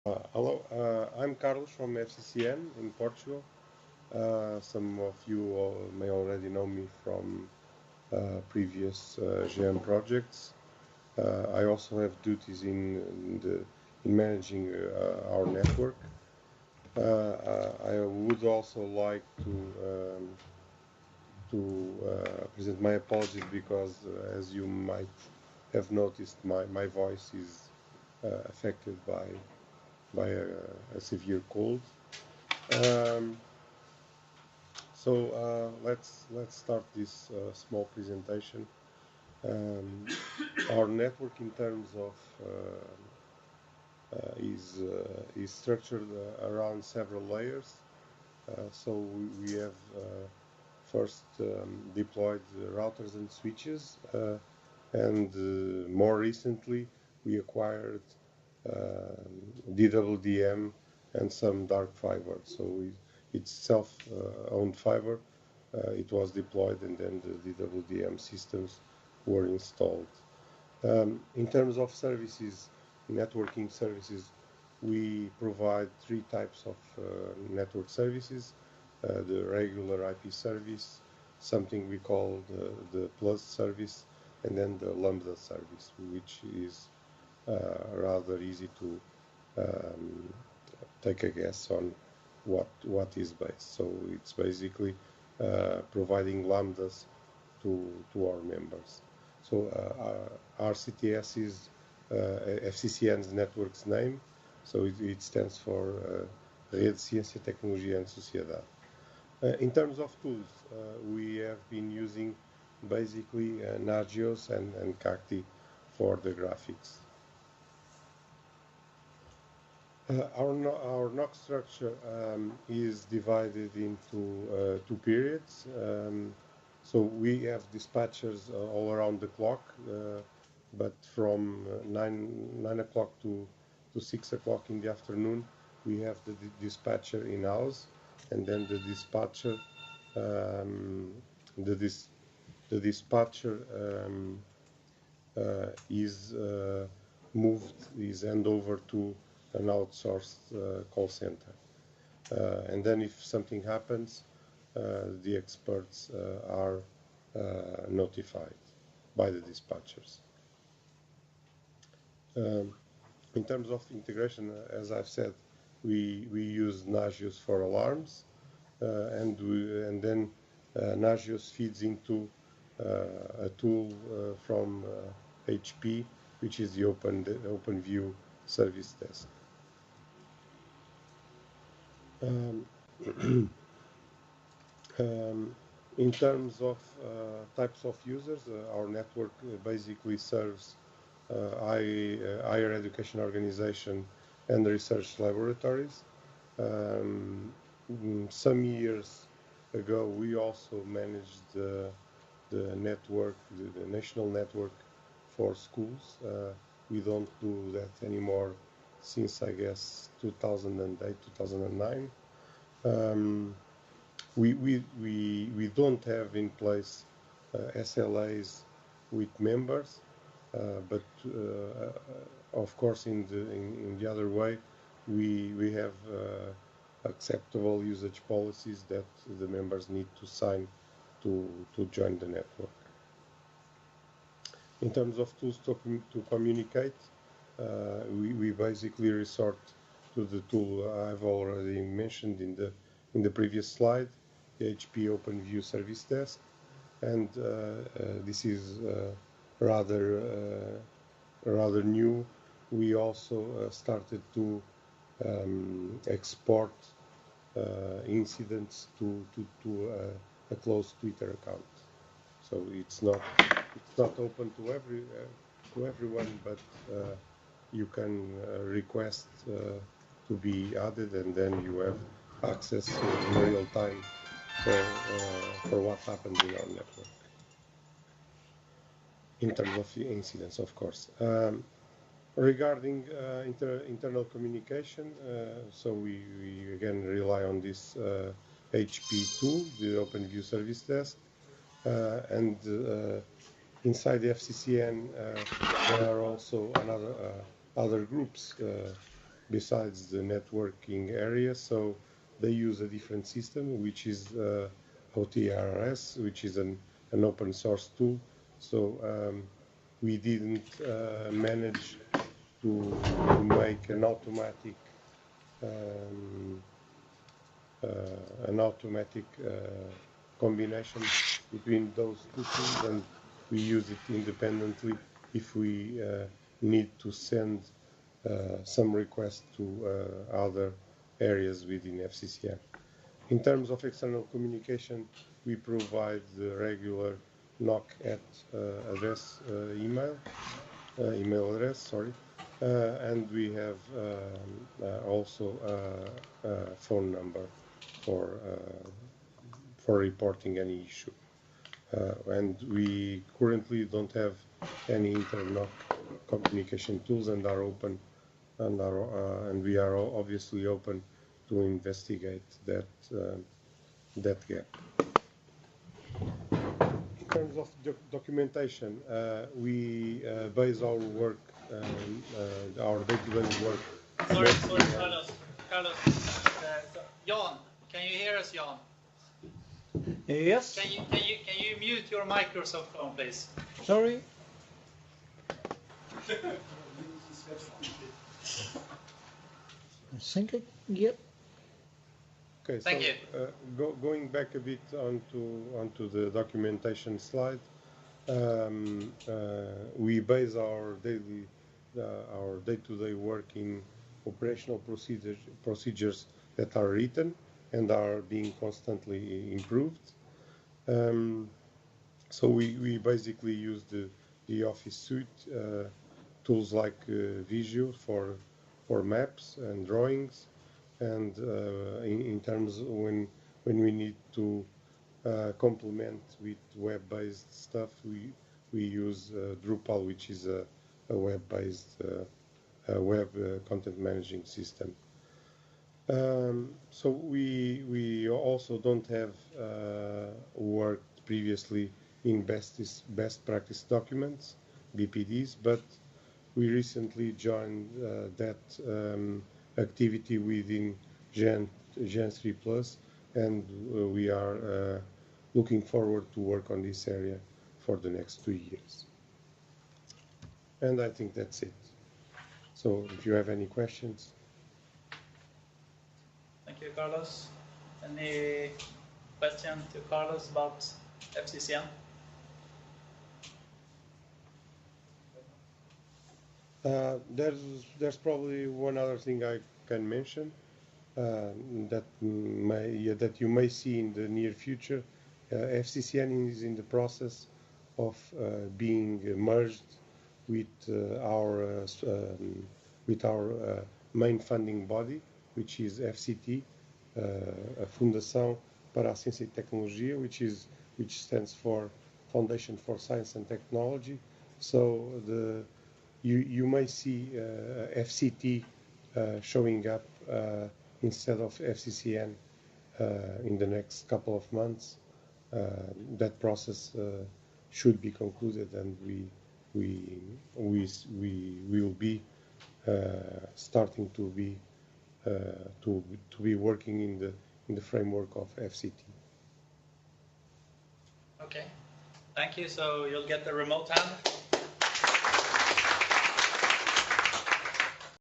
Hello, I'm Carlos from Fccn in Portugal. Some of you may already know me from previous GM projects. I also have duties in managing our network. I would also like to present my apologies because, as you might have noticed, my voice is affected by a severe cold. Um, let's start this small presentation. Um, our network, in terms of is structured around several layers. We have first deployed routers and switches, and more recently we acquired DWDM and some dark fiber. It's self-owned fiber. It was deployed, and then the DWDM systems were installed. In terms of services, networking services, we provide three types of network services. The regular IP service, something we call the Plus service, and then the Lambda service, which is rather easy to take a guess on what is based. So it's basically providing lambdas to our members. So RCTS is FCCN's network's name. So it stands for Rede Ciência, Tecnologia and Sociedade. In terms of tools, we have been using basically Nagios and Cacti for the graphics. Our NOC structure is divided into two periods. So we have dispatchers all around the clock, but from 9 o'clock to 6 o'clock in the afternoon, we have the dispatcher in-house, and then the dispatcher is handed over to an outsourced call center. And then if something happens, the experts are notified by the dispatchers. In terms of integration, as I've said, we use Nagios for alarms, and then Nagios feeds into a tool from HP, which is the OpenView service desk. In terms of types of users, our network basically serves higher education organization and research laboratories. Some years ago, we also managed the network, the national network for schools. We don't do that anymore since, I guess, 2008, 2009. We don't have in place SLAs with members, but of course in the other way, we have acceptable usage policies that the members need to sign to join the network. In terms of tools to communicate, we basically resort to the tool I've already mentioned in the previous slide, the HP OpenView Service Desk, and this is rather new. We also started to export incidents to a closed Twitter account. So it's not open to everyone, but you can request to be added, and then you have access in real time for what happens in our network in terms of incidents, of course. Regarding internal communication, so we again rely on this HP tool, the OpenView Service Desk, and inside the FCCN there are also other groups besides the networking area. So they use a different system, which is OTRS, which is an open source tool. So we didn't manage to make an automatic combination between those two tools, and we use it independently if we need to send some requests to other areas within FCCN. In terms of external communication, we provide the regular NOC at address email address, sorry, and we have also a phone number for reporting any issue. And we currently don't have any inter-NOC communication tools, and are open, and we are obviously open to investigate that gap. In terms of documentation, we base our work, our day-to-day work. Sorry, Carlos. Jan, can you hear us, Jan? Yes. Can you mute your microphone, please? Sorry. I think yep. Okay, thank you. Going back a bit onto the documentation slide, we base our day-to-day work in operational procedures that are written and are being constantly improved. So we basically use the Office suite, tools like Visio for maps and drawings, and in terms when we need to complement with web-based stuff, we use Drupal, which is a web-based web content managing system. So we also don't have worked previously in best practice documents, BPDs, but we recently joined that activity within Gen 3 Plus, and we are looking forward to work on this area for the next 2 years. And I think that's it. So if you have any questions. Thank you, Carlos. Any question to Carlos about FCCN? There's probably one other thing I can mention that you may see in the near future. FCCN is in the process of being merged with our main funding body, which is FCT, a Fundação para a Ciência e Tecnologia, which stands for Foundation for Science and Technology. So you may see FCT showing up instead of FCCN in the next couple of months. That process should be concluded, and we will be starting to be working in the framework of FCT. Okay, thank you. So you'll get the remote hand.